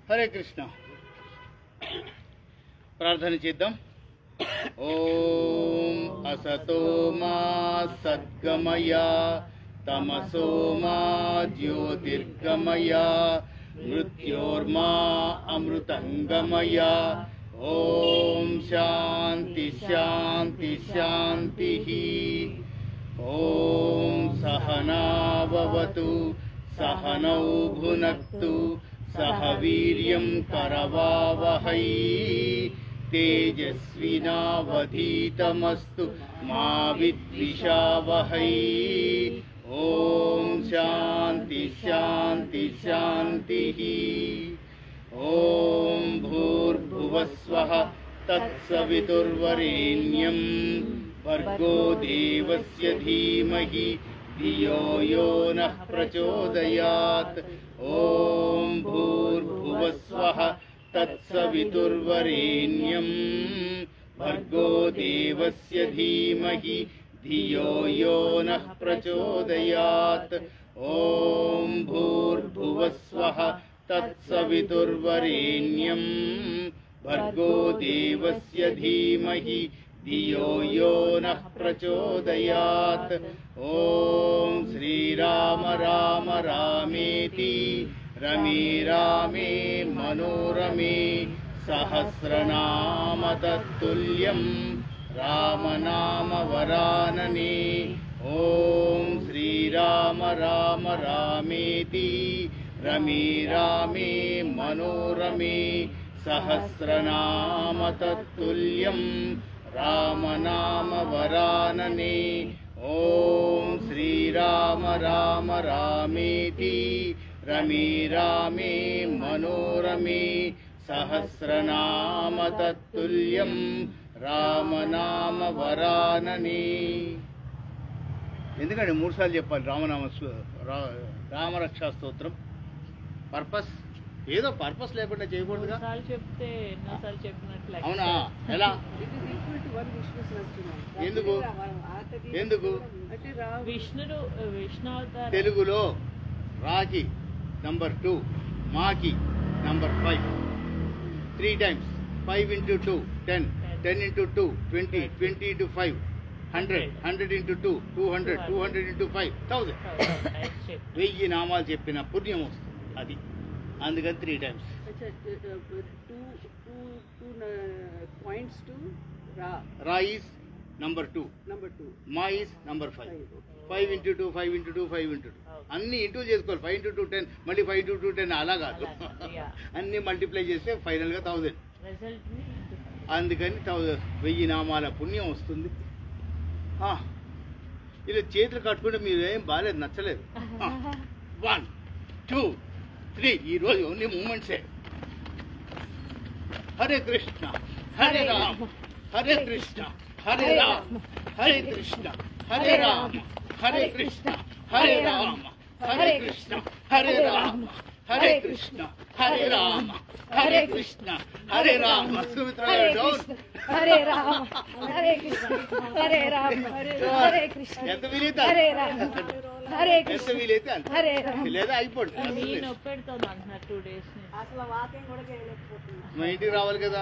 హరే కృష్ణ. ప్రార్థన చేద్దాం. ఓం అసతో మా సద్గమయ తమసో మా జ్యోతిర్గమయ మృత్యోర్మా అమృతంగమయ. ఓం శాంతి శాంతి శాంతి. ఓం సహనావవతు సహనౌ భునక్తు సహ వీర్యం కరవావహై తేజస్వినావధీతమస్తు మా విద్విషావహై. ఓం శాంతి శాంతి శాంతి. ఓం భూర్భువస్వః తత్సవితుర్వరేణ్యం భర్గో దేవస్య ధీమహి ధియో యో నః ప్రచోదయాత్. ఓం భూర్భువస్వః తత్సవితుర్వరేణ్యం భర్గో దేవస్య ధీమహి ధియో యో నః ప్రచోదయాత్. ఓం భూర్భువస్వః తత్సవితుర్వరేణ్యం భర్గో దేవస్య ధీమహి ధియో యో నః ప్రచోదయాత్. ఓం శ్రీరామ రామ రామేతి రమే రామే మనోరమే సహస్రనామ తత్తుల్యం రామనామ వరాననే. ఓం శ్రీరామ రామ రామేతి రమే రామే మనోరమే సహస్రనామ తత్తుల్యం రామనామ వరాననే. ఓం శ్రీరామ రామ రామేతి రమే రామే మనోరమే సహస్రనామ తత్తుల్యం రామనామ వరాననే. ఎందుకంటే 3 సార్లు చెప్పాలి రామరక్షా స్తోత్రం. పర్పస్ ఏదో పర్పస్ లేకుండా చేయకూడదుగా. అవునా? ఎలా? ఎందుకు ఎందుకు తెలుగులో రాకి నంబర్ 2, మాకి number 5, 3 times. 5 into 2 10, 10 into 2 20, 20 into 5 100, 100 into 2 200, 200 into 5 1000. 1000 నామాలు చెప్పిన పుణ్యం వస్తుంది. అది అందుకని 3 times. Ra is number 2, Ma is number 5. 5 into 2 5 into 2 5 into 2 అన్ని ఇంటూ చేసుకోవాలి. 5 into 2 10, మళ్ళీ 5 into 2 10 అలా కాదు. అన్ని మల్టిప్లై చేస్తే ఫైనల్గా 1000. అందుకని 1000 నామాల పుణ్యం వస్తుంది. ఇలా చేతులు కట్టుకుంటే మీరు ఏం బాగాలేదు, నచ్చలేదు. 1 2 3 ఈరోజు ఓన్లీ మూమెంట్సే. హరే కృష్ణ హరే రామ హరే కృష్ణ హరే రామ హరే కృష్ణ హరే రామ హరే కృష్ణ హరే రామ హరే కృష్ణ హరే రామ హరే కృష్ణ హరే రామ హరే కృష్ణ హరే రామ. సుమిత్ర డౌన్. హరే రామ హరే కృష్ణ హరే రామ హరే కృష్ణ ఎంత వీలైతే హరే రామ హరే కృష్ణ ఎంత వీలైతే హరే రామ. లేదా అయిపోతుంది. మా ఇంటికి రావాలి కదా,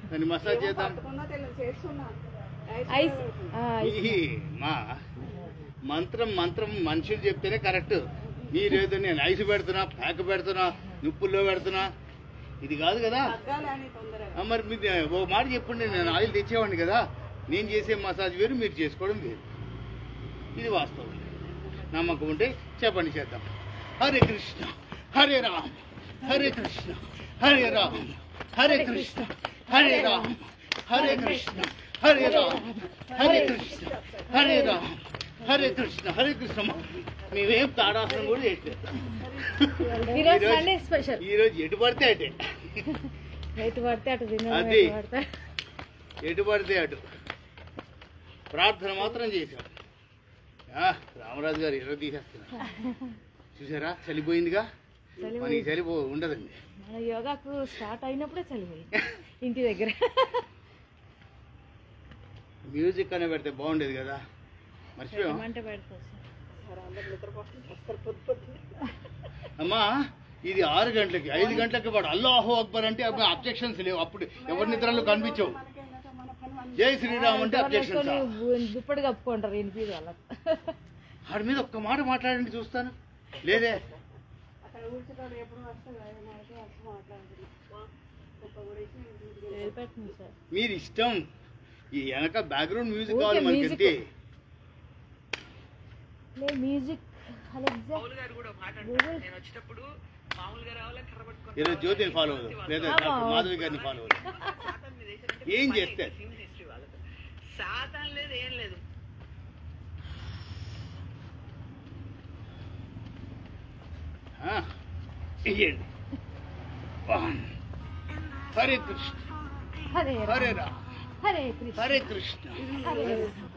దాన్ని మసాజ్ చేద్దాం. మా మంత్రం మనుషులు చెప్తేనే కరెక్ట్. మీరేదో నేను ఐస్ పెడుతున్నా, ప్యాక్ పెడుతున్నా, నిప్పుల్లో పెడుతున్నా, ఇది కాదు కదా. మరి మీరు ఒక మాట చెప్పండి, నేను ఆయిల్ తెచ్చేవాడిని కదా. నేను చేసే మసాజ్ వేరు, మీరు చేసుకోవడం వేరు. ఇది వాస్తవం. నమ్మకం ఉంటే చెప్పండి, చేద్దాం. హరే కృష్ణ హరే రామ హరే కృష్ణ హరే రామ హరే కృష్ణ హరే రామ హరే కృష్ణ హరే రామ హరే కృష్ణ హరే రామ హరే కృష్ణ హరే కృష్ణ. మేమేం తాడాసనం కూడా చేయట్లేదు. ఈరోజు ఎటు పడితే అటే, అది ఎటు పడితే అటు ప్రార్థన మాత్రం చేశాం. రామరాజు గారు ఎర్ర తీసేస్తున్నారు చూసారా. చలిపోయిందిగా, మనకి చలిపో ఉండదండి. యోగాకు స్టార్ట్ అయినప్పుడే చలిపోయింది ఇంటి దగ్గర. మ్యూజిక్ అనే పెడితే బాగుండేది కదా. మర్చిపోయాం అమ్మా. ఇది 6 గంటలకి 5 గంటలకి వాడు అల్లాహు అక్బర్ అంటే అబ్జెక్షన్స్ లేవు. అప్పుడు ఎవరి నిద్రలు కనిపించవు. జై శ్రీరామ్ అంటే అబ్జెక్షన్స్. దుప్పటి కప్పుకుంటారు వినిపిది వాళ్ళకి. వాడి మీద ఒక్క మాట మాట్లాడండి చూస్తాను. లేదే మీరు ఇష్టం. ఈ వెనక బ్యాక్గ్రౌండ్ మ్యూజిక్ కావాలి మనకి. మ్యూజిక్ ఈరోజు జ్యోతిని ఫాలో అవుదాం, లేదా మాధవి గారిని ఫాలో అవుదాం. ఏం చేస్తే ఇయ్యండి. హరే కృష్ణ హరే రామ హరే కృష్ణ.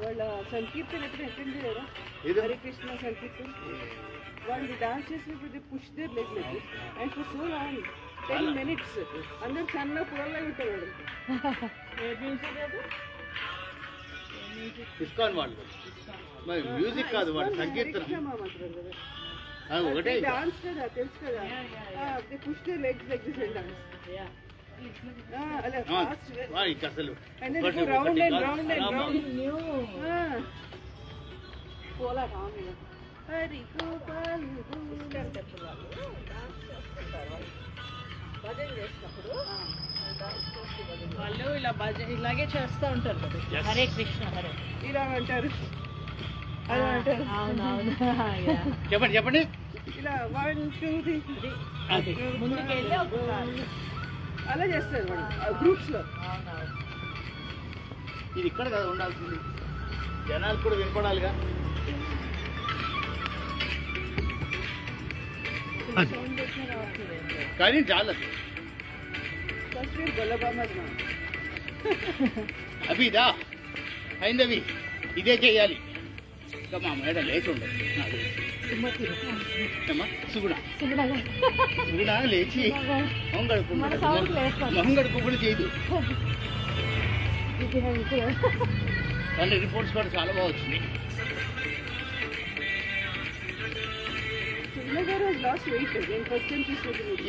వాళ్ళ సంకీర్తన ఎప్పుడు అటెండ్ చేయరా? హరే కృష్ణ సంకీర్తన వాళ్ళు డాన్స్ చేసినప్పుడు push their leg leg and for so long 10 minutes అందరు సన్నగా కూరలో ఉంటారు. ఇస్కాన్ వాళ్ళు మరి మ్యూజిక్ కాదు, వాడు సంకీర్తన ఒకటే. డాన్స్ కదా తెలుసు కదా, push their legs leg this and dance. అసలు round and round and round Hari Gopal వాళ్ళు ఇలా ఇలాగే చేస్తూ ఉంటారు. హరే కృష్ణ హరే ఇలా అంటారు, అలా అంటారు. అవునవును. చెప్పండి చెప్పండి. ఇలా 1 2 3 ముందుకెళ్ళి ఒకసారి అలా చేస్తారు వాళ్ళు గ్రూప్స్ లో. ఇది ఇక్కడ కదా ఉండాల్సింది, జనాలు కూడా వినపడాలిగా. కానీ చాలా ఫస్ట్ వీర్ గొల్లబామ్మ అభిదా అయిందవి ఇదే చెయ్యాలి. ఇంకా మా మేడ లేచి ఉండదు. సుగుణ లేచి మొహంగడుకుండా చేయదు. వాళ్ళ రిపోర్ట్స్ కూడా చాలా బాగా వచ్చినాయి.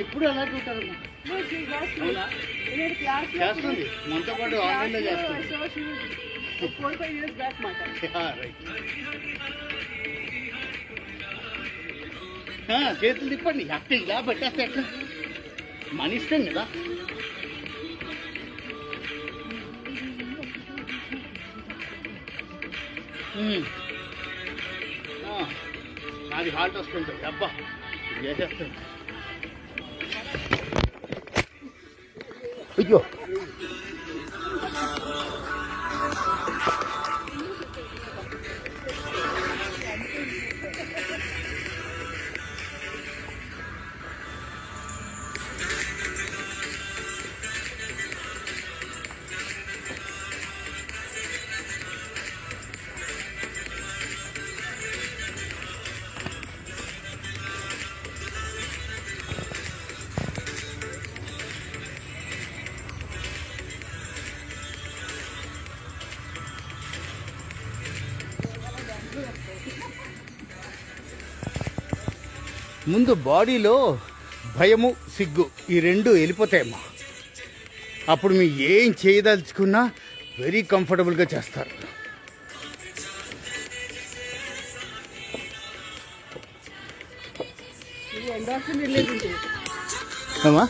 ఇప్పుడు అలాంటి ఉంటారు. చేస్తుంది మనతో పాటు ఆన్లైన్లో చేస్తుంది. 4-5 years back మాట. చేతులు తిప్పండి. అక్క ఇలా పెట్టేస్తే ఎట్లా మన ఇష్టం కదా. అది హాల్ట్ వస్తుంటుంది. అబ్బా చేసేస్తుంది. అయ్యో ముందు బాడీలో భయము సిగ్గు ఈ రెండు వెళ్ళిపోతాయమ్మా. అప్పుడు మీరు ఏం చేయదలుచుకున్నా వెరీ కంఫర్టబుల్గా చేస్తారు. అమ్మా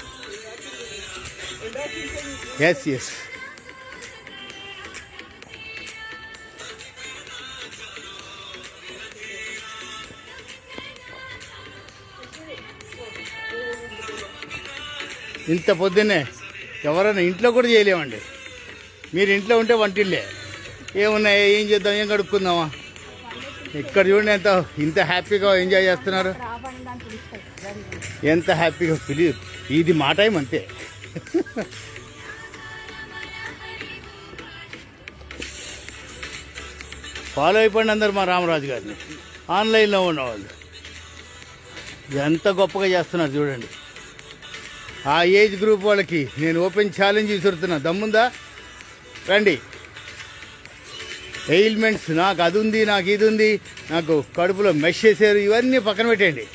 ఎస్ ఎస్ ఇంత పొద్దున్నే ఎవరైనా ఇంట్లో కూడా చేయలేమండి. మీరు ఇంట్లో ఉంటే వంటిల్లే ఏమున్నాయి, ఏం చేద్దాం, ఏం కడుక్కుందామా. ఇక్కడ చూడండి ఇంత హ్యాపీగా ఎంజాయ్ చేస్తున్నారు. ఎంత హ్యాపీగా ఇది మా టైం అంతే. ఫాలో అయిపోండి అందరు మా రామరాజు గారిని. ఆన్లైన్లో ఉన్నవాళ్ళు ఎంత గొప్పగా చేస్తున్నారు చూడండి. ఆ ఏజ్ గ్రూప్ వాళ్ళకి నేను ఓపెన్ ఛాలెంజ్ విసురుతున్నా. దమ్ముందా రండి. ఎయిల్మెంట్స్ నాకు అది ఉంది, నాకు ఇది ఉంది, నాకు కడుపులో మెష్ చేశారు, ఇవన్నీ పక్కన పెట్టండి.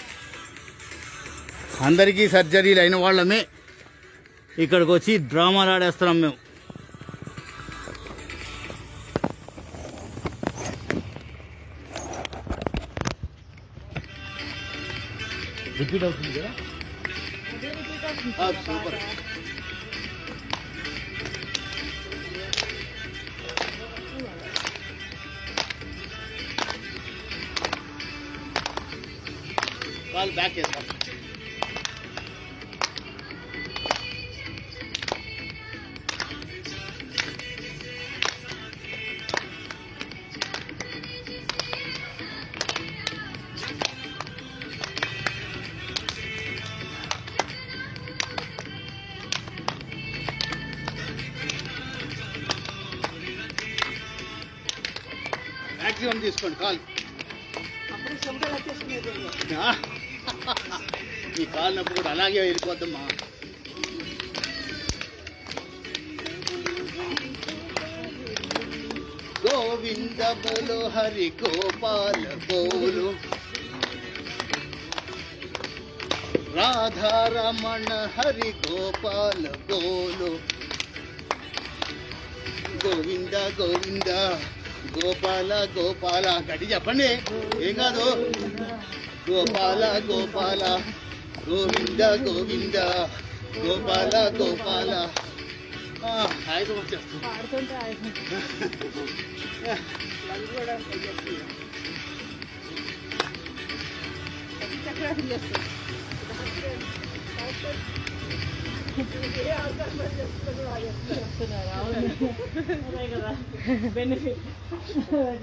అందరికీ సర్జరీలు అయిన వాళ్ళమే ఇక్కడికి వచ్చి డ్రామాలు ఆడేస్తున్నాం మేము. రిపీట్ అవుతుంది కదా. సూపర్. కాల్ బ్యాక్ చేస్తాం. మ్యాక్సిమం తీసుకోండి కాల్. అప్పుడు చెమటలు వచ్చేస్తున్నాయి. ఈ కాలు నొప్పి కూడా అలాగే వెళ్ళిపోద్దమ్మా. గోవింద బోలో హరి గోపాల బోలో రాధారమణ హరి గోపాల బోలో గోవింద గోవింద గోపాల గోపాల. గట్టి చెప్పండి, ఏం కాదు. గోపాల గోపాల గోవింద గోవింద గోపాల గోపాల. హాయిగా వచ్చేస్తుంది. పాడుతుంటే చక్రాసం చేస్తాం. benefit.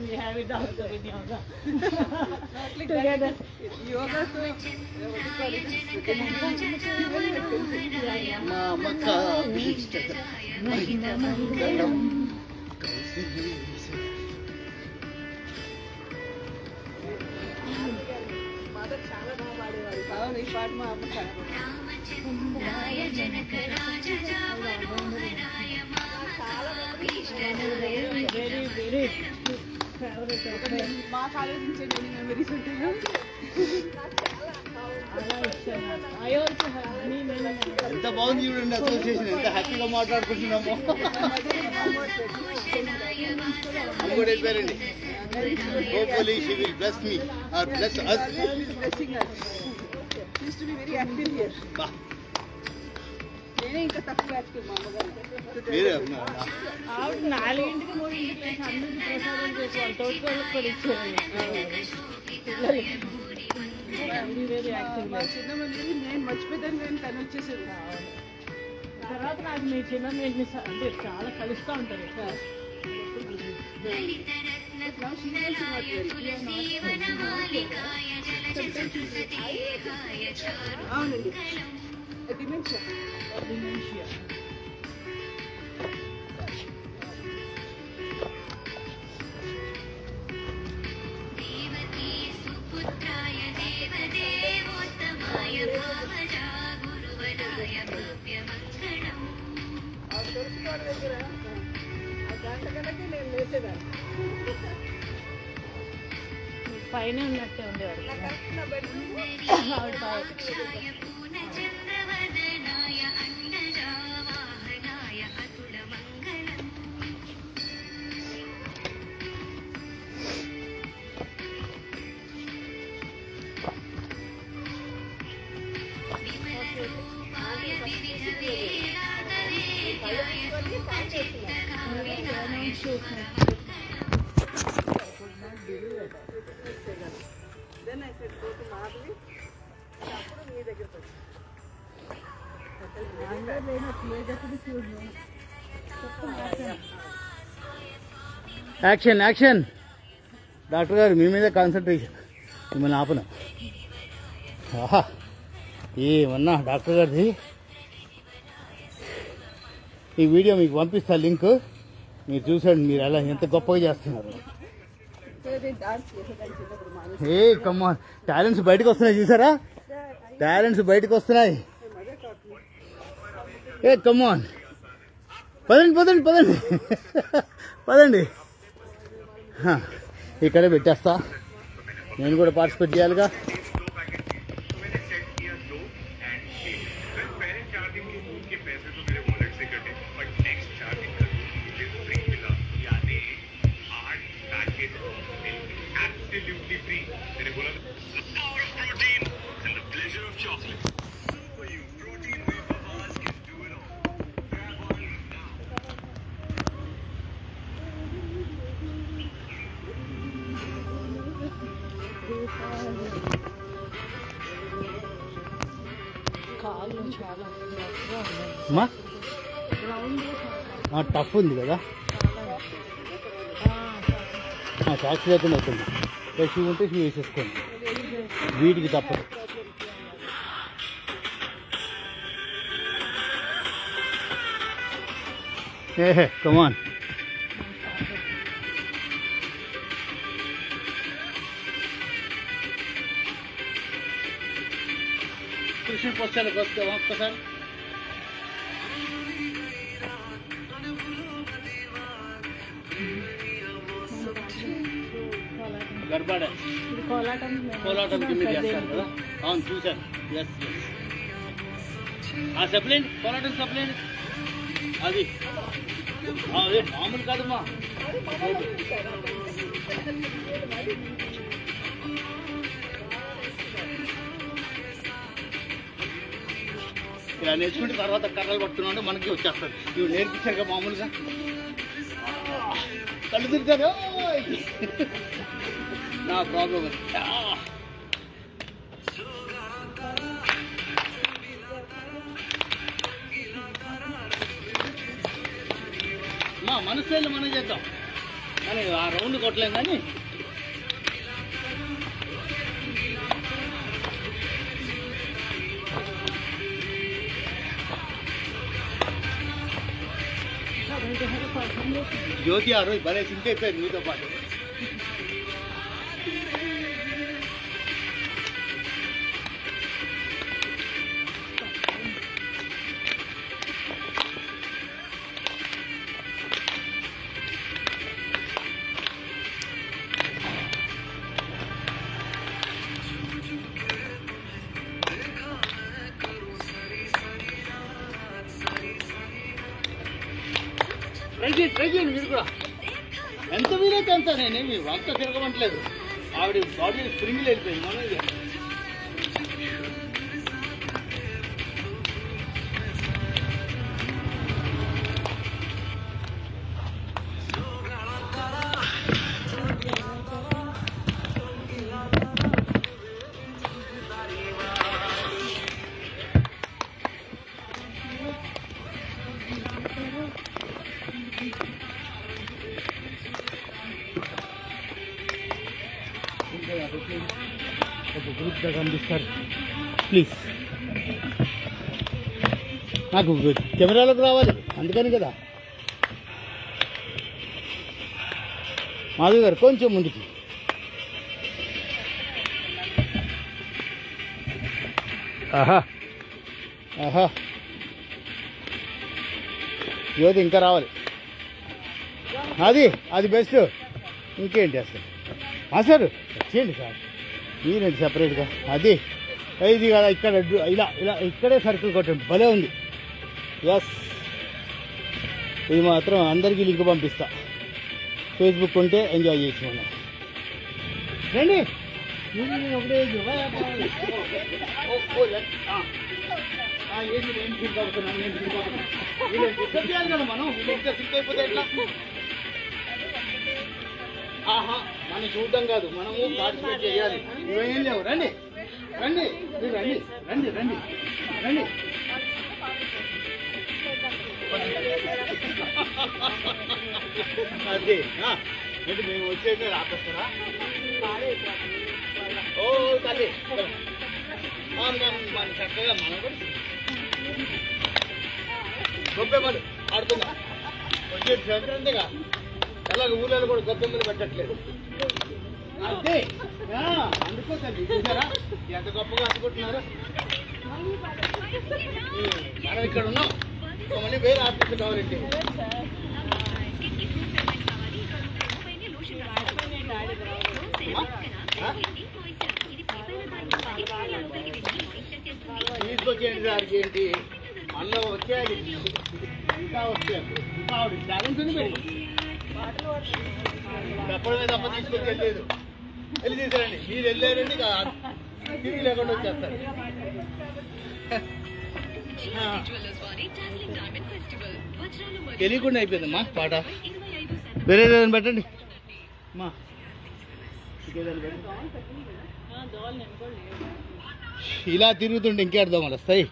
We have it also in yoga. Together. Yoga to మామకా భీష్టద మహిమమంగళం కౌశికీ. మదర్ చాలా బాగా పాడేవారు. అవును, ఈ పాట మా అమ్మ చాలా Very, very favorite. మా కాలేజ్ నుంచి ఎన్ని మెమరీస్ ఉంటాయో. I also have many memories. ఎంత బాగుంది చూడండి అసోసియేషన్, ఎంత హ్యాపీగా మాట్లాడుకుంటున్నాము. అమ్మ కూడా వెళ్ళిపోయారండి. Hopefully she will bless me or bless us. Blessing us. She used to be very active here. నేనే ఇంకా తక్కువ యాక్టివ్ మా అమ్మగారు. మీరే ఆవిడ 4ంటికి 3ంటికి లేచి అందరికి ప్రసాదం చేసేవాళ్ళు. తోటకోళ్ళకి కూడా ఇచ్చేవాళ్ళు. Very active. మా చిన్నమంది నేను మర్చిపోతాను కానీ తను వచ్చేసేది. తర్వాత నాకు మీ చిన్న అంటే చాలా కలుస్తూ ఉంటారు. అవునండి, డిమెన్షియా. తెలుసుకోవడం దగ్గర ఆ గంట కనుక నేను లేసేదాన్ని. పైన ఉన్నట్టే ఉండేవారు. Then I said, go to Marley. అప్పుడు మీ దగ్గరకు వచ్చి యాక్షన్ యాక్షన్. డాక్టర్ గారు మీ మీద కాన్సన్ట్రేషన్, మిమ్మల్ని ఆపను. ఆహా, ఏమన్నా డాక్టర్ గారిది. ఈ వీడియో మీకు పంపిస్తా లింక్, మీరు చూసండి మీరు ఎలా ఎంత గొప్పగా చేస్తున్నారు. ఏ కమ్మాన్, టాలెంట్స్ బయటకు వస్తున్నాయి చూసారా, టాలెంట్స్ బయటకు వస్తున్నాయి. ఏ కమ్మాన్, పదండి పదండి పదండి పదండి. ఇక్కడే పెట్టేస్తా, నేను కూడా పార్టిసిపేట్ చేయాలిగా. absolutely free. मैंने बोला the power of protein and the pleasure of chocolate. For you, protein wafer bars can do it all. Grab one now. కాళ్ళు చాలా అమ్మా గ్రౌండ్ టఫ్ ఉంది కదా, సాక్స్ లేకుండా అవుతుంది. షూ ఉంటే షూ వేసేసుకోండి, వీటికి తప్పదు. ఏహే కమాన్. కృష్ణుడు పొచ్చానికి వస్తే ఒక్కసారి గర్భాడ కోలాటంకి మీరు చేస్తారు కదా, అవును చూశాను. ఎస్ ఎస్ ఆ సప్లైండి, కోలాటం సప్లైండి, అది అదే మామూలు కాదమ్మా. ఇలా నేర్చుకుంటే తర్వాత కర్రలు పట్టుకున్నాడు మనకి వచ్చేస్తుంది. ఇవి నేర్పించారు మామూలుగా కళ్ళు తిరుగుతారు. నా ప్రాబ్లం మా మనసు మనం చేద్దాం కానీ ఆ రౌండ్ కొట్టలేం. కానీ జ్యోతి ఆ రోజు భలే సింక్ అయిపోయింది మీతో పాటు. ట్రై చేయండి మీరు కూడా, ఎంత వీలైతే అంత. నేనేమి అంత తిరగమంటలేదు, ఆవిడ బాడీ స్ప్రింగ్లు వెళ్ళిపోయింది. మనం ఇది ఒక గ్రూప్గా కనిపిస్తారు. ప్లీజ్ నాకు కెమెరాలోకి రావాలి, అందుకని కదా. మాధవి గారు కొంచెం ముందుకి. ఆహా ఆహా యువత ఇంకా రావాలి. అది బెస్ట్. ఇంకేంటి అసలు సార్ చేయండి సార్, మీరేంటి సపరేట్గా. అది ఇది కదా, ఇక్కడ ఇలా ఇలా ఇక్కడే సర్కిల్ కొట్టండి, భలే ఉంది. ఎస్ ఇది మాత్రం అందరికీ లింక్ పంపిస్తా. ఫేస్బుక్ ఉంటే ఎంజాయ్ చేయొచ్చు మనం. రండి ఒకటే కదా మనం సింక్ అయిపోతే ఎట్లా. ఆహా మనం చూడడం కాదు, మనము పార్టిసిపేట్ చేయాలి. ఇవేం లేవు. రండి రండి మీరు రండి రండి రండి రండి. అదే ఏంటి మేము వచ్చేది రాకొస్తారా? ఓ తల్లి మన చక్కగా మనం కూడా గొప్పెమ్మలు ఆడుతున్నాం. వచ్చేది సంక్రాంతిగా అలాగే ఊళ్ళో కూడా గొప్పెమ్మలు పెట్టట్లేదు. అదే అందుకోసండి చూసారా ఎంత గొప్పగా అనుకుంటున్నారు. మనం ఇక్కడ ఉన్నాం, మళ్ళీ వేరే ఆర్టిస్ట్ కావాలండి. తీసుకొచ్చేయండి దానికి ఏంటి అన్న వచ్చేయాలి, ఇంకా వచ్చేయాలి. ఇంకా ఆవిడ టాలెంట్ ఉంది. మరి చెప్పడమే తప్ప తీసుకొచ్చేది లేదు. వెళ్ళి తీసారండి. మీరు వెళ్ళారండి తిరిగి లేకుండా వచ్చేస్తారు. తెలియకుండా అయిపోయిందమ్మా పాట. వేరే ఏదైనా పెట్టండి అమ్మా. ఇలా తిరుగుతుంటే ఇంకే అర్థం వాళ్ళు వస్తాయి.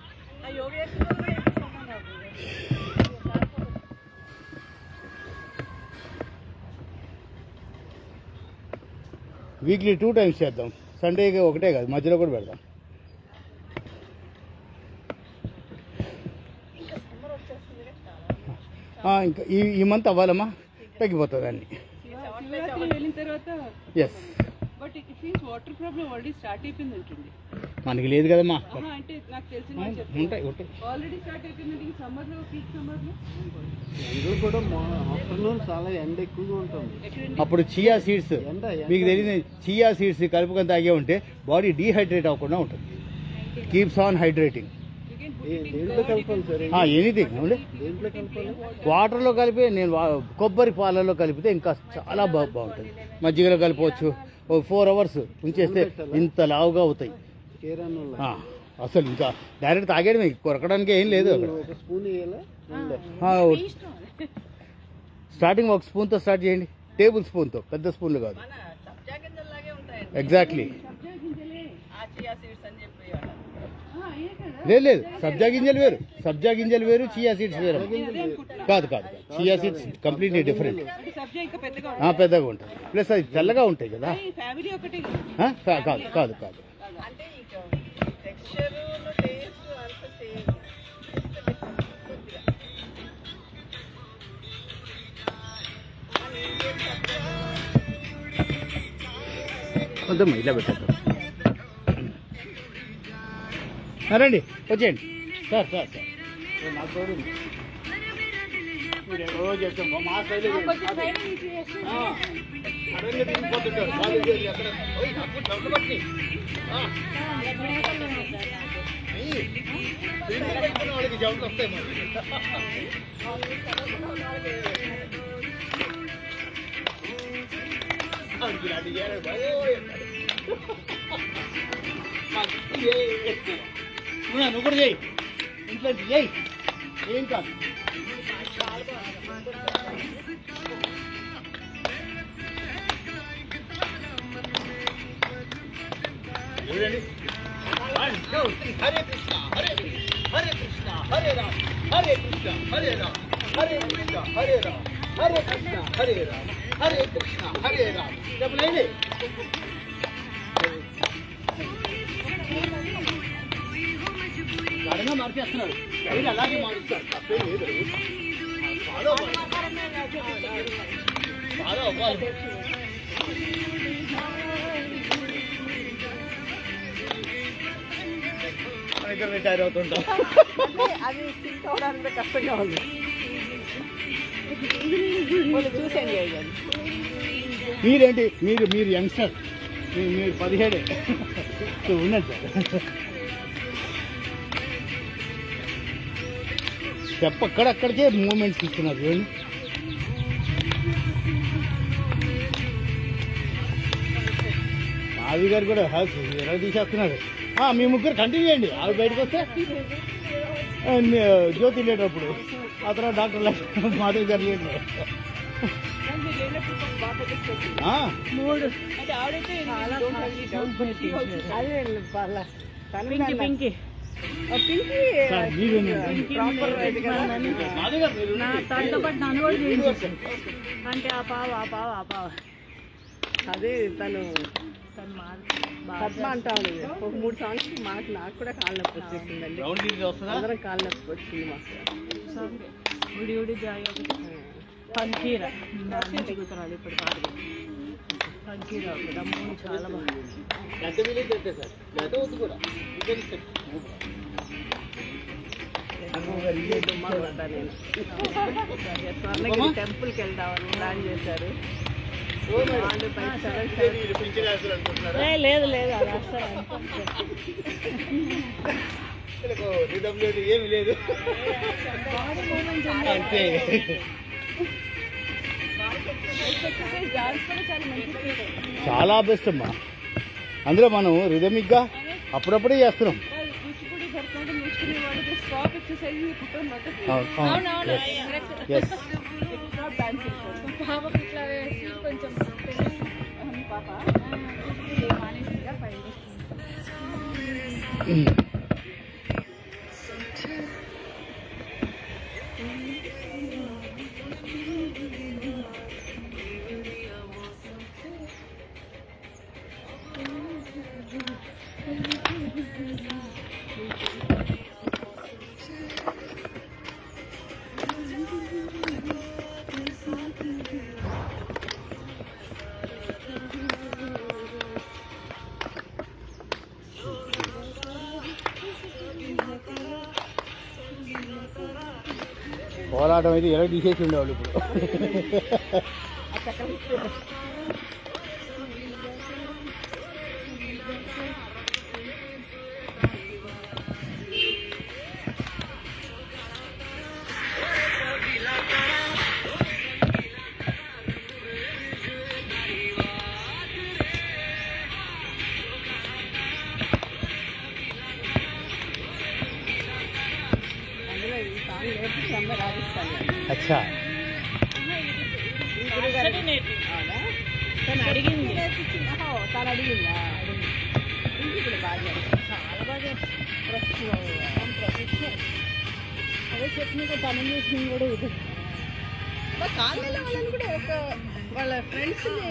వీక్లీ 2 times చేద్దాం. సండేకి ఒకటే కాదు, మధ్యలో కూడా పెడదాం. ఇంకా ఈ మంత్ అవ్వాలమ్మా, తగ్గిపోతుంది అన్ని. శివరాత్రి వెళ్ళిన తర్వాత yes. But it means water problem already start అయిపోయింది ఉంటుంది. మనకి లేదు కదమ్మా. అంటే నాకు తెలిసిన ఉంటాయి ఉంటాయి. ఆల్రెడీ స్టార్ట్ అయిపోయింది సమ్మర్లో, పీక్ సమ్మర్లో. కూడా ఆఫ్టర్నూన్ చాలా ఎండ ఎక్కువగా ఉంటుంది. అప్పుడు చియా సీడ్స్, మీకు తెలియదు, చియా సీడ్స్ కలుపుకొని తాగే ఉంటే బాడీ డీహైడ్రేట్ అవ్వకుండా ఉంటుంది. Keeps on hydrating. దేంట్లో కలపాలి సార్? ఎనీథింగ్ దేంట్లో కలపాలి? వాటర్లో కలిపి, నేను కొబ్బరి పాలల్లో కలిపితే ఇంకా చాలా బాగుంటుంది. మజ్జిగలో కలపవచ్చు. 4 hours ఉంచేస్తే ఇంత లావుగా అవుతాయి. అసలు ఇంకా డైరెక్ట్ తాగేయడమే, కొరకడానికి ఏం లేదు అక్కడ. ఒక స్పూన్ వేయాలా? స్టార్టింగ్ ఒక స్పూన్తో స్టార్ట్ చేయండి, టేబుల్ స్పూన్తో, పెద్ద స్పూన్లు కాదు. ఎగ్జాక్ట్లీ. లేదు, సబ్జా గింజలు వేరు, సబ్జా గింజలు వేరు, చియా సీడ్స్ వేరు. కాదు కాదు, చియా సీడ్స్ కంప్లీట్లీ డిఫరెంట్. పెద్దగా ఉంటాయి, ప్లస్ అది తెల్లగా ఉంటాయి కదా. కాదు కాదు కాదు. వద్దమ్మా, ఇలా పెట్టద్దాం. రండి, వచ్చేయండి సార్. సార్ నాకు చూడండి, మీరు ఎవరో చెప్తాం మా సైడ్ తిరిగిపోతుంటారు. వాళ్ళకి జబ్బులు వస్తాయి మరి. నువ్వు కూడా చేయి, ఇంట్లో చేయి, ఏం కాదు. చూడండి. హరే కృష్ణ హరే హరే కృష్ణ హరే రామ్ హరే కృష్ణ హరే రామ్ హరే కృష్ణ హరే రామ్ హరే కృష్ణ హరే రామ్ హరే కృష్ణ హరే రామ్. చెప్పలేండి. సడన్గా మార్చేస్తున్నారు, అలాగే మారుస్తారు, తప్పేం లేదు. ఫాలో అవ్వాలి. ఇక్కడ రిటైర్ అవుతుంటాం. అది సింక్ అవడానికి కష్టంగా ఉంది. చూసాను. మీరేంటి, మీరు యంగ్స్టర్, మీరు 17 ఉన్నది సార్. స్టెప్ అక్కడక్కడికే మూమెంట్స్ ఇస్తున్నారు చూడండి. ఆవి గారు కూడా ఎలా తీసేస్తున్నారు. మీ ముగ్గురు కంటిన్యూ చేయండి. ఆవి బయటకు వస్తే జ్యోతి వెళ్ళేటప్పుడు, ఆ తర్వాత డాక్టర్ మాధవ్ గారు లేడు. అంటే ఆ పావ అదే తను పద్మ అంటాను. ఒక 3 songs నాకు కూడా కాళ్ళ నొప్పి వచ్చేసిందండి. అందరం కాళ్ళ నొప్పి వచ్చింది మాకు. ఉడి ఉడి జాయి ఒకటి, పంకీర నుంచి గుర్తురాలి ఇప్పుడు పాడు. పంకీర ఒకటి, 3 చాలా బాగుంది. స్వర్ణగిరి టెంపుల్కి వెళ్దామని ప్లాన్ చేశారు. లేదు లేదు, అది అసలు ఏమి లేదు అంతే. ఎక్సర్సైజ్ డాన్స్ కూడా చాలా మంచిది. చాలా బెస్ట్ అమ్మా. అందులో మనం రిథమిక్గా అప్పుడప్పుడే చేస్తున్నాం. కూచిపూడి భరతనాట్యం నేర్చుకునే వాళ్ళకి స్టాప్ ఎక్సర్సైజ్ కుటుంబం ఎస్ డాన్సింగ్ పాపకి ఇట్లా వేసి కొంచెం పాప మానేసిగా ఫైవ్ పోరాటం అయితే ఎలా తీసేసి ఉండేవాళ్ళు ఇప్పుడు. అచ్చా తను అడిగింది తను అడిగిందా? ఇప్పుడు బాగా చాలా బాగా అదే చెప్పిన పని చేసింది కూడా ఇది. మా కాలనీలో వాళ్ళని కూడా ఒక వాళ్ళ ఫ్రెండ్స్ని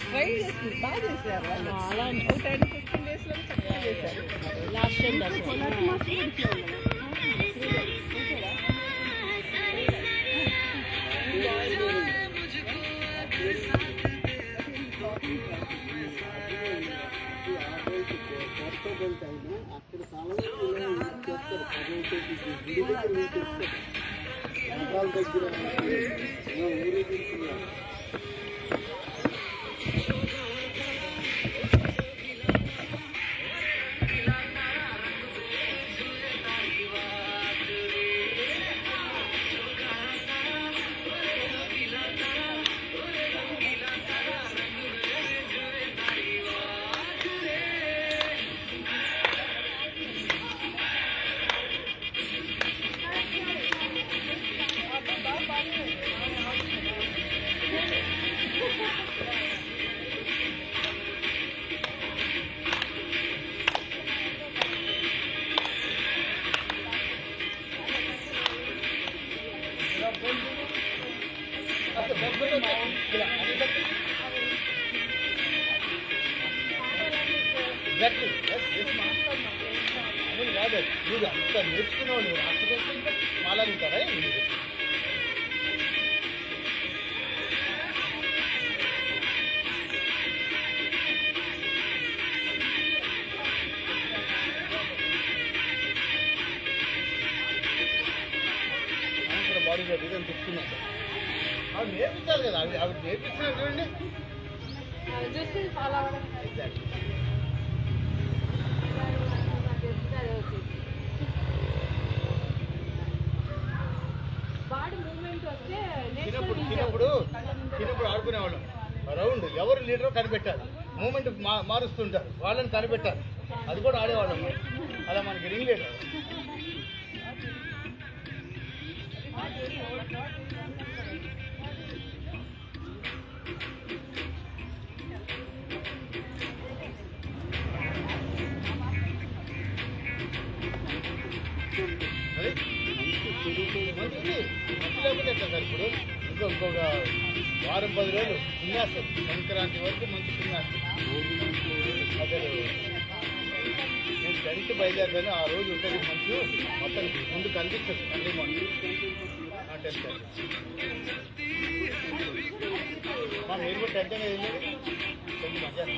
ట్రై చేసింది, బాగా చేశారు వాళ్ళు. చాలా 10-15 డేస్లో చక్కగా చేశారు. లాస్ట్ టైం అక్కడ చాలా చేస్తారు. గుడి దగ్గర చేస్తారు. దగ్గర ఊరి తీసుకున్నారు. నేర్చుకునేవాళ్ళు రాష్ట్రపతి వాళ్ళ ఉంటారా? బాడీలో రిజన్ తెచ్చుకున్నాను. అవి నేర్పించాలి కదా, అవి నేర్పించినా చూడండి. ఎగ్జాక్ట్లీ. చిన్నప్పుడు ఆడుకునేవాళ్ళం రౌండ్, ఎవరు లీడరో కనిపెట్టాలి, మూమెంట్ మారుస్తుంటారు, వాళ్ళని కనిపెట్టాలి, అది కూడా ఆడేవాళ్ళం. అలా మనకి రింగ్ లీడర్. మంచిది లేకపోతే ఎట్లా సార్? ఇప్పుడు ఇంకొక వారం 10 రోజులు విన్యాసం, సంక్రాంతి వరకు మంచి విన్యాసం. అదే నేను 10th బయలుదేరాను, ఆ రోజు ఉంటుంది మంచు, మొత్తం ముందు కనిపిస్తుంది అన్ని మంచి 10th. మీరు కూడా 10th అనేది వెళ్ళండి, మధ్యాహ్నం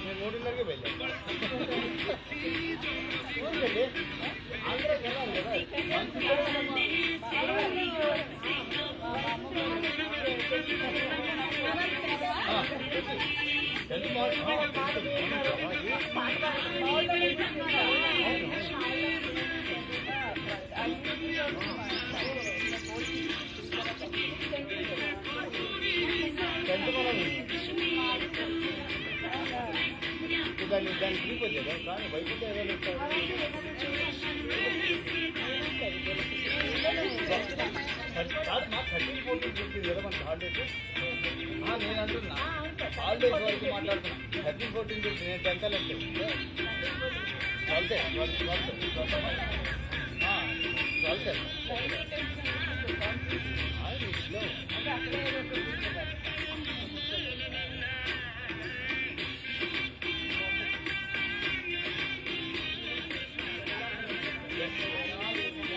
నేను 3:30కే బయలుదేరాను. ఆంధ్రాకి వెళ్ళాలి కదా. దాన్ని తిరిగిపోతే కానీ బయట కాదు నాకు 13-14 చెప్పింది కదా మనకి హాలిడేస్. నేను అంటున్నా హాలిడేస్ వరకు మాట్లాడుతున్నా. 13-14 చెప్పింది నేను 10th అంటే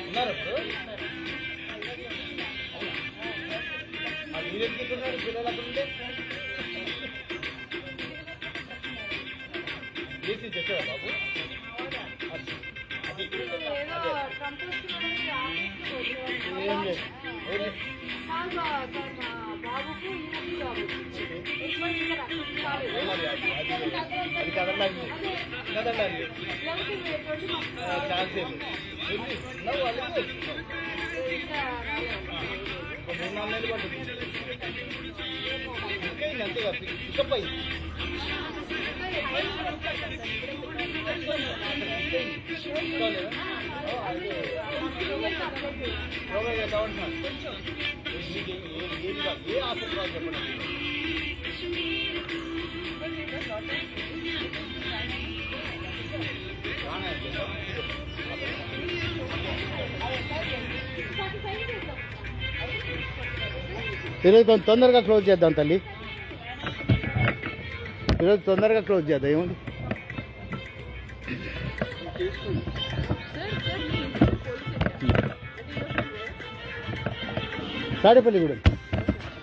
ఉన్నారు మీరెట్టుకున్నారు పిల్లలు అక్కడ ఉంటే ఏసీ చెప్పారా బాబు? ఏం లేదు అది కదలాలి కదలాలి ఛాన్స్ లేదు. వాళ్ళకి 3-4 నెలలు పడుతుంది. ఇంకా అంతేగా పికప్ అయ్యి ఏ ఆశీర్వాదం చెప్పండి. ఈరోజు కొంచెం తొందరగా క్లోజ్ చేద్దాం తల్లి. ఈరోజు తొందరగా క్లోజ్ చేద్దాం. ఏముంది తాడేపల్లిగూడెం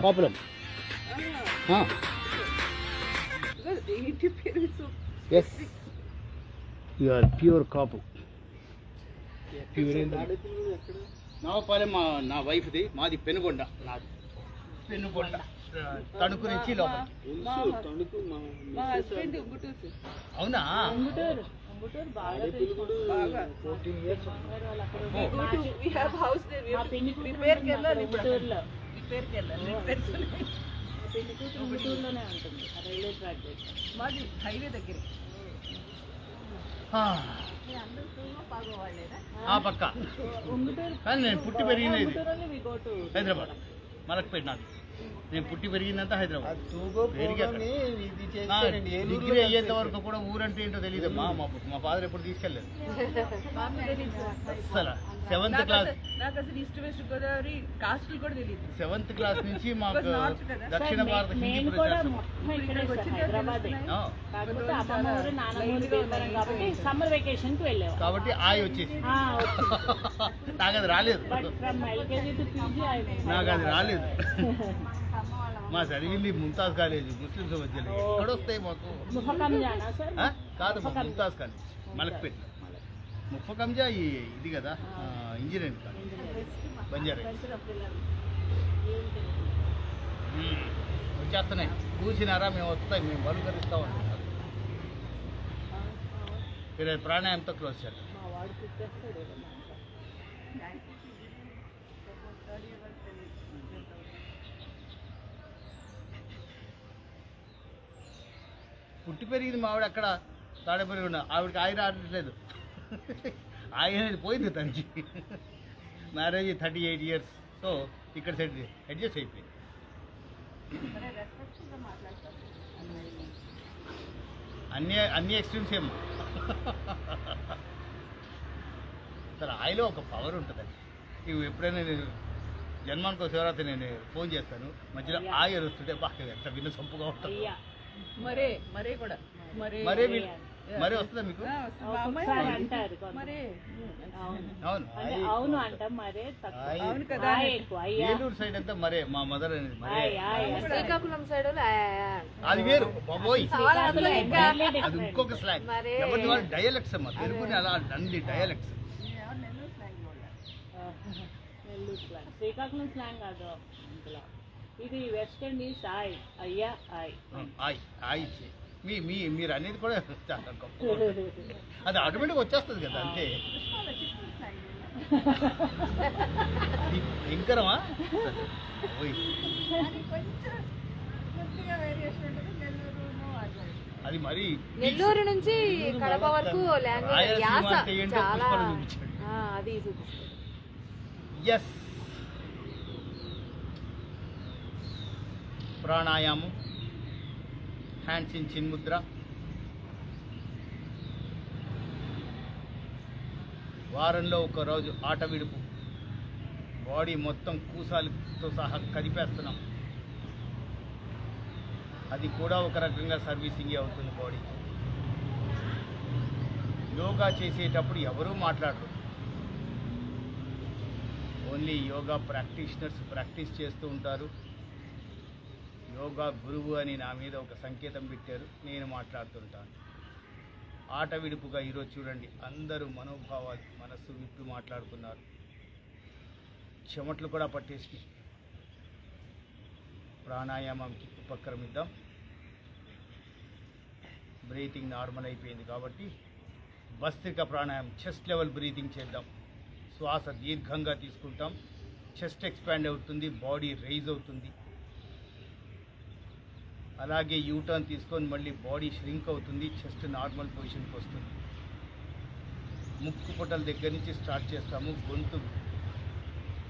కాపురం. ఎస్ యు ఆర్ ప్యూర్ కాపు. నావపాలెం నా వైఫ్ది, మాది పెనుగొండ. నాది పెనుగొండ తణుకు నుంచి లోపల. అవునా? మాది హైవే దగ్గర ఆ పక్క. కానీ నేను పుట్టి పెరిగినది హైదరాబాద్, మలక్పేట. నాది నేను పుట్టి పెరిగిందంతా హైదరాబాద్. డిగ్రీ అయ్యేంత వరకు కూడా ఊరంటే ఏంటో తెలియదు. మా ఫాదర్ ఎప్పుడు తీసుకెళ్ళలేదు అసలు. 7th క్లాస్ నుంచి మాకు దక్షిణ భారత హిందీ కాబట్టి ఆయి వచ్చేసి నాకు అది రాలేదు. నాకు అది రాలేదు. మా చదివింది ముంతాజ్ కాలేజ్, ముస్లిమ్స్ మధ్యలో. ఎక్కడ వస్తాయి మాకు? కాదు, ముంతాజ్ కాలేజ్ మలక్పేట. ముఫకంజా ఇది కదా ఇంజనీరింగ్ కాలేజ్ బంజారా. వచ్చేస్తున్నాయి. కూర్చున్నారా? మేము వస్తాయి, మేము బలుకరిస్తా ఉంటాం. మీరు ప్రాణాయంతో క్లోజ్ చేయాలి. పుట్టి పెరిగింది మా ఆవిడ అక్కడ తాడేపల్లి ఉన్న. ఆవిడకి ఆయన ఆడట్లేదు, ఆయన పోయింది తనకి. Marriage 38 years. సో ఇక్కడ అడ్జస్ట్ అయిపోయింది. అన్ని ఎక్స్ట్రీమ్స్ ఏమో. సరే, ఆయనలో ఒక పవర్ ఉంటుందండి. ఇవి ఎప్పుడైనా నేను జన్మానికి శివరాత్రి నేను ఫోన్ చేస్తాను, మధ్యలో ఆయ వస్తుంటే బాగా ఎంత విన్న సొంపుగా ఉంటుంది. మరే వస్తుందా మీకు? అవును అంట. ఏలూరు సైడ్ అంతా మరే. మా మదర్ అనేది మరే. శ్రీకాకుళం సైడ్ అది వేరు బాబోయ్, అది ఇంకొక స్లాంగ్. ఎవరి వాళ్ళు డయలెక్ట్స్ అమ్మా, తెలుగుని అలా అన్ని డయలెక్ట్స్. శ్రీకాకుళం స్లాంగ్ కాదు, ఇది వెస్టర్న్ ఈస్ ఆయ్. అయ్యా ఆయ్ ఆయ్ ఆయ్. మీరు అనేది కూడా చాలా గొప్ప. అది ఆటోమేటిక్గా వచ్చేస్తుంది కదా. అంటే ఇంకరమా అది మరి నెల్లూరు నుంచి కడప వరకు లాంగ్వేజ్ యాస చాలా అది ఎస్ ప్రాణాయామం, హ్యాండ్స్ ఇన్ చిన్ముద్ర, వారంలో ఒక రోజు ఆట విడుపు, బాడీ మొత్తం కూసాలతో సహా కదిపేస్తున్నాం. అది కూడా ఒక రకంగా సర్వీసింగే అవుతుంది బాడీ. యోగా చేసేటప్పుడు ఎవరూ మాట్లాడరు, ఓన్లీ యోగా ప్రాక్టీషనర్స్ ప్రాక్టీస్ చేస్తూ ఉంటారు. యోగా గురువు అని నా మీద ఒక సంకేతం పెట్టారు, నేను మాట్లాడుతుంటాను. ఆట విడుపుగా ఈరోజు చూడండి, అందరూ మనోభావాలు మనస్సు విప్పి మాట్లాడుకున్నారు. చెమట్లు కూడా పట్టేసి ప్రాణాయామంకి ఉపక్రమిద్దాం. బ్రీతింగ్ నార్మల్ అయిపోయింది కాబట్టి భస్త్రిక ప్రాణాయామం, చెస్ట్ లెవెల్ బ్రీతింగ్ చేద్దాం. శ్వాస దీర్ఘంగా తీసుకుంటాం, చెస్ట్ ఎక్స్పాండ్ అవుతుంది, బాడీ రైజ్ అవుతుంది. అలాగే యూటర్న్ తీసుకొని మళ్ళీ బాడీ ష్రింక్ అవుతుంది, చెస్ట్ నార్మల్ పొజిషన్కి వస్తుంది. ముక్కు పొట్టల దగ్గర నుంచి స్టార్ట్ చేస్తాము. గొంతు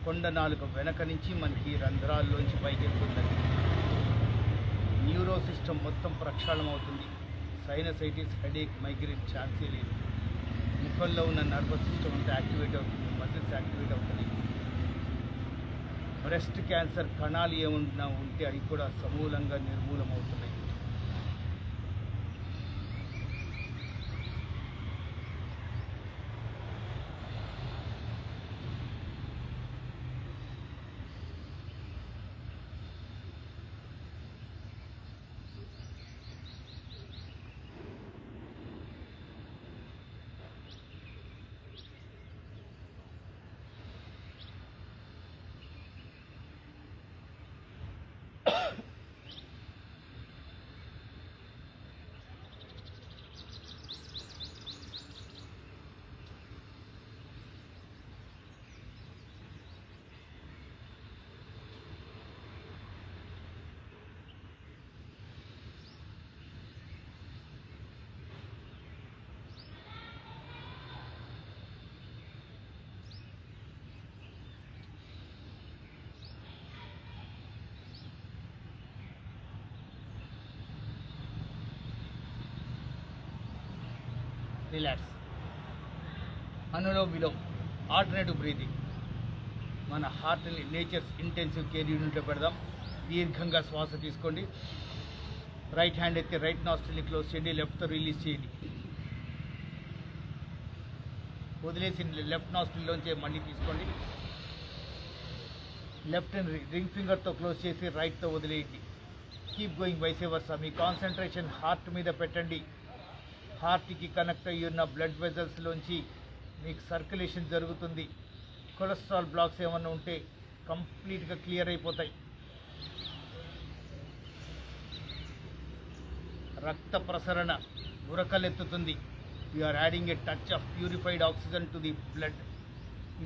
కొండ నాలుక వెనక నుంచి మనకి రంధ్రాల్లోంచి పైకి వెళ్తుందండి. న్యూరో సిస్టమ్ మొత్తం ప్రక్షాళన అవుతుంది. సైనసైటిస్, హెడేక్, మైగ్రేన్ ఛాన్సే లేదు. ముఖంలో ఉన్న నర్వస్ సిస్టమ్ అంతా యాక్టివేట్ అవుతుంది, మజిల్స్ యాక్టివేట్ అవుతుంది. బ్రెస్ట్ క్యాన్సర్ కణాలు ఏమన్నా ఉంటే అవి కూడా సమూలంగా నిర్మూలం అవుతున్నాయి. Relax. Anulom Vilom, alternative breathing. మన హార్ట్ని నేచర్స్ ఇంటెన్సివ్ కేర్ యూనిట్లో పెడదాం. దీర్ఘంగా శ్వాస తీసుకోండి. రైట్ హ్యాండ్ ఎత్తి రైట్ నాస్ట్రిల్ని క్లోజ్ చేయండి, లెఫ్ట్తో రిలీజ్ చేయండి. వదిలేసి లెఫ్ట్ నాస్ట్రిల్లోంచి మళ్ళీ తీసుకోండి. లెఫ్ట్ రింగ్ ఫింగర్తో క్లోజ్ చేసి రైట్తో వదిలేయండి. Keep going vice versa. మీ కాన్సన్ట్రేషన్ హార్ట్ మీద పెట్టండి. హార్ట్కి కనెక్ట్ అయ్యి ఉన్న బ్లడ్ వెజల్స్లోంచి మీకు సర్క్యులేషన్ జరుగుతుంది. కొలెస్ట్రాల్ బ్లాక్స్ ఏమన్నా ఉంటే కంప్లీట్గా క్లియర్ అయిపోతాయి. రక్త ప్రసరణ ఉరకలెత్తుతుంది. We're adding a touch of purified oxygen to the blood.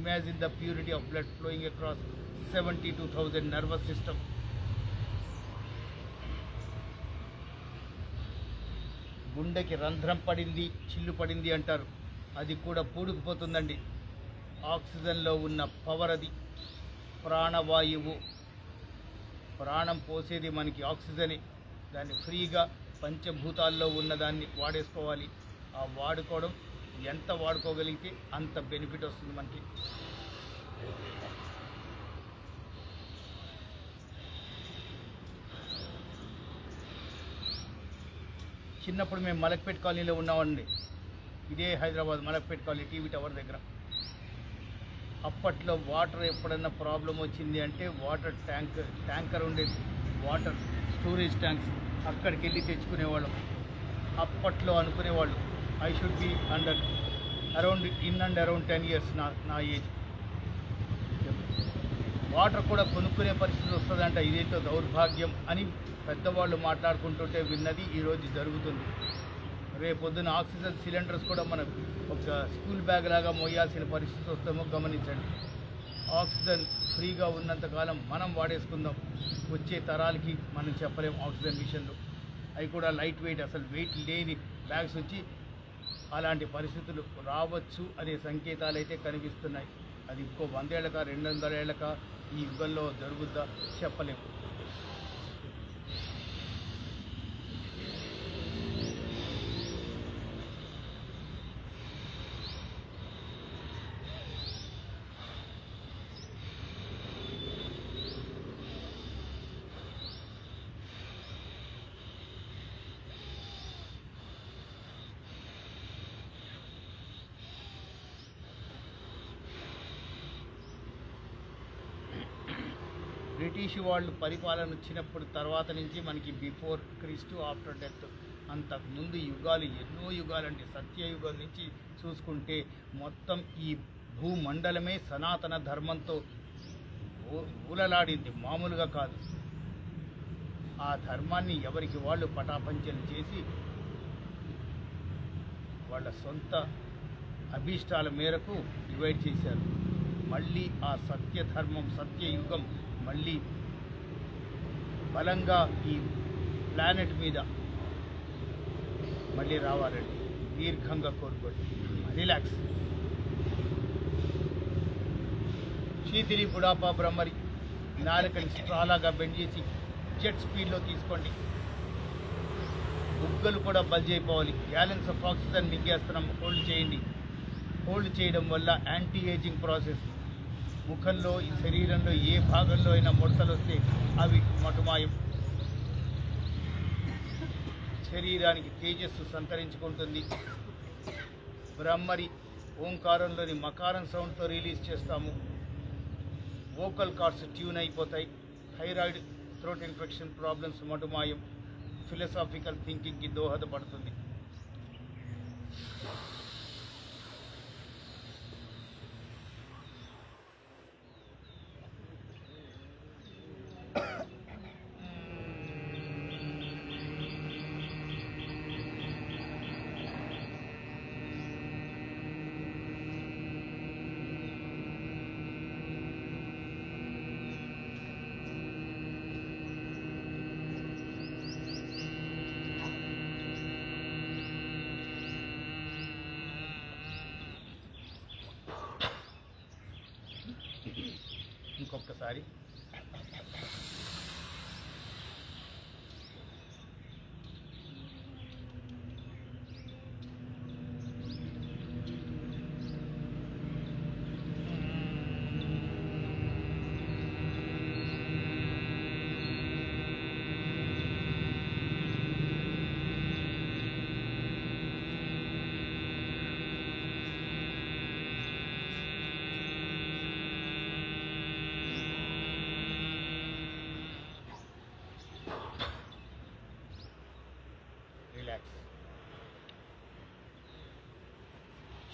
Imagine the purity of blood flowing across 72,000 nervous system. గుండెకి రంధ్రం పడింది, చిల్లు పడింది అంటారు, అది కూడా పూడుకుపోతుందండి. ఆక్సిజన్లో ఉన్న పవర్ అది. ప్రాణవాయువు, ప్రాణం పోసేది మనకి ఆక్సిజనే. దాన్ని ఫ్రీగా పంచభూతాల్లో ఉన్నదాన్ని వాడేసుకోవాలి. ఆ వాడుకోవడం ఎంత వాడుకోగలిగితే అంత బెనిఫిట్ వస్తుంది మనకి. చిన్నప్పుడు మేము మలక్పేట్ కాలనీలో ఉన్నామండి. ఇదే Hyderabad Malakpet colony TV tower దగ్గర. అప్పట్లో వాటర్ ఎప్పుడన్నా ప్రాబ్లం వచ్చింది అంటే వాటర్ ట్యాంకర్ ఉండేది, వాటర్ స్టోరేజ్ ట్యాంక్స్, అక్కడికి వెళ్ళి తెచ్చుకునేవాళ్ళం. అప్పట్లో అనుకునేవాళ్ళు I should be around 10 years నా ఏజ్. వాటర్ కూడా కొనుక్కునే పరిస్థితి వస్తుందంట. ఇదేంటో దౌర్భాగ్యం అని పెద్దవాళ్ళు మాట్లాడుకుంటుంటే విన్నది ఈరోజు జరుగుతుంది. రేపొద్దున ఆక్సిజన్ సిలిండర్స్ కూడా మనం ఒక స్కూల్ బ్యాగ్ లాగా మోయాల్సిన పరిస్థితి వస్తామో గమనించండి. ఆక్సిజన్ ఫ్రీగా ఉన్నంతకాలం మనం వాడేసుకుందాం. వచ్చే తరాలకి మనం చెప్పలేం ఆక్సిజన్ విషయంలో. అవి కూడా లైట్ వెయిట్, అసలు వెయిట్ లేని బ్యాగ్స్ వచ్చి అలాంటి పరిస్థితులు రావచ్చు అనే సంకేతాలు అయితే కనిపిస్తున్నాయి. అది ఇంకో 100 ఏళ్ళకా 200 ఏళ్ళకా ఈ యుగంలో జరుగుద్దా చెప్పలేము. బ్రిటిష్ వాళ్ళు పరిపాలన వచ్చినప్పుడు తర్వాత నుంచి మనకి బిఫోర్ క్రీస్తు ఆఫ్టర్ డెత్, అంతకుముందు యుగాలు ఎన్నో యుగాలండి. సత్యయుగం నుంచి చూసుకుంటే మొత్తం ఈ భూమండలమే సనాతన ధర్మంతో ఊలలాడింది, మామూలుగా కాదు. ఆ ధర్మాన్ని ఎవరికి వాళ్ళు పటాపంచలు చేసి వాళ్ళ సొంత అభీష్టాల మేరకు డివైడ్ చేశారు. మళ్ళీ ఆ సత్యధర్మం, సత్యయుగం మళ్ళీ బలంగా ఈ ప్లానెట్ మీద మళ్ళీ రావాలండి. దీర్ఘంగా కోరుకోండి. రిలాక్స్. శీతిలి బుడాపా బ్రహ్మరి నాలుకని స్ట్రాలాగా బెండ్ చేసి జెట్ స్పీడ్లో తీసుకోండి. బుగ్గలు కూడా బల్జ్ అయిపోవాలి. గ్యాలన్స్ ఆఫ్ ఆక్సిజన్ మింగేస్తున్నాం. హోల్డ్ చేయండి. హోల్డ్ చేయడం వల్ల యాంటీ ఏజింగ్ ప్రాసెస్. ముఖంలో, ఈ శరీరంలో ఏ భాగంలో అయినా ముడతలు వస్తే అవి మటుమాయం. శరీరానికి తేజస్సు సంతరించుకుంటుంది. బ్రహ్మరి ఓంకారంలోని మకారం సౌండ్తో రిలీజ్ చేస్తాము. వోకల్ కార్డ్స్ ట్యూన్ అయిపోతాయి. థైరాయిడ్, థ్రోట్ ఇన్ఫెక్షన్ ప్రాబ్లమ్స్ మటుమాయం. ఫిలసాఫికల్ థింకింగ్కి దోహదపడుతుంది. ఇంకొకసారి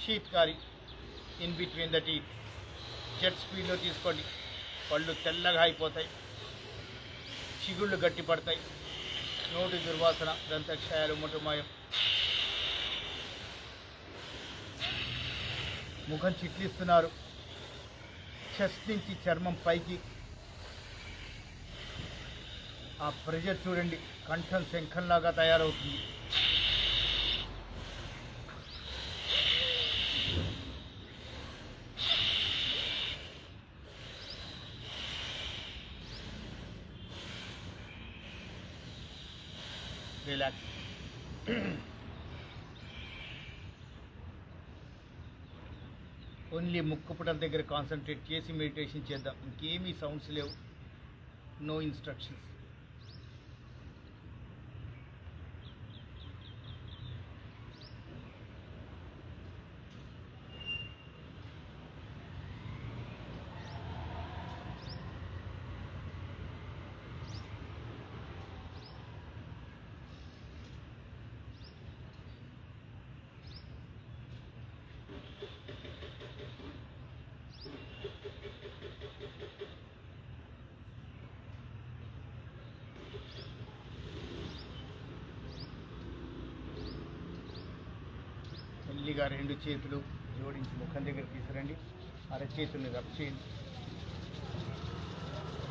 షీత్కారి in between the teeth. Jet స్పీడ్లో తీసుకోండి. పళ్ళు తెల్లగా అయిపోతాయి. చిగుళ్ళు గట్టి పడతాయి. నోటి దుర్వాసన, దంతక్షయాలు మటుమాయం. ముఖం చిట్లిస్తున్నారు. చెస్ట్ నుంచి చర్మం పైకి. ఆ ప్రెజర్ చూడండి. కంఠం శంఖంలాగా తయారవుతుంది. రిలాక్స్. ఓన్లీ ముక్కుపుటల దగ్గర కాన్సన్ట్రేట్ చేసి మెడిటేషన్ చేద్దాం. ఇంకేమీ సౌండ్స్ లేవు. No instructions. మెల్లిగా 2 చేతులు జోడించి ముఖం దగ్గర తీసుకురండి. అరచేతుల్ని రబ్ చేయండి.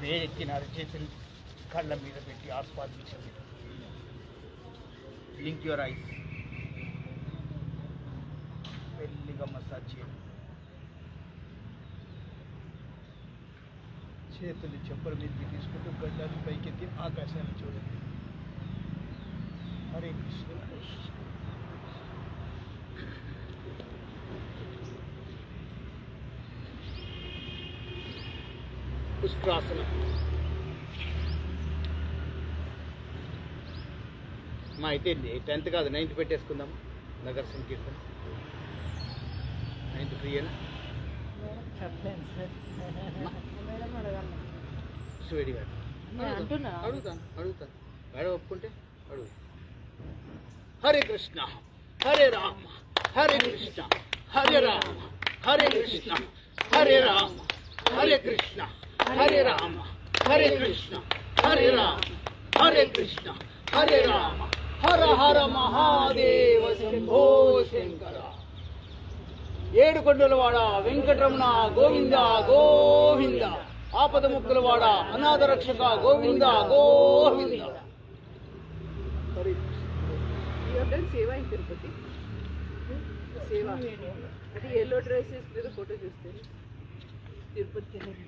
వేరెక్కిన అరచేతులు కళ్ళ మీద పెట్టి ఆస్వాదించండి. Blink your eyes. మెల్లిగా మసాజ్ చేయండి. చేతులు చెప్పుల మీదకి తీసుకుంటూ గడ్డాన్ని పైకెత్తి ఆకాశాన్ని చూడండి. హరే కృష్ణ. పుష్కరాసనం. మా అయితే 10th కాదు 9th పెట్టేసుకుందాం. నగర సంకీర్తన 9th ఫ్రీయేనా? చెప్పలేను సార్. మేడం అడగాలి. సువేడి గారు అంటున్నా అడుగుతాను మేడం ఒప్పుకుంటే అడుగు. హరే కృష్ణ హరే రామ హరే కృష్ణ హరే రామ హరే కృష్ణ హరే రామ హరే కృష్ణ హరే రామ హరే కృష్ణ హరే రామ హరే కృష్ణ హరే రామ హర హర మహాదేవ శంభో శంకర. ఏడుకొండలవాడ వెంకటరమణ గోవింద గోవింద. ఆపద ముక్కులవాడ అనాథ రక్షక Govinda Govinda. You have done సేవ in తిరుపతి. సేవ అది ఎల్లో డ్రెస్ వేసుకుని ఫోటో చూస్తే తిరుపతికి వెళ్ళి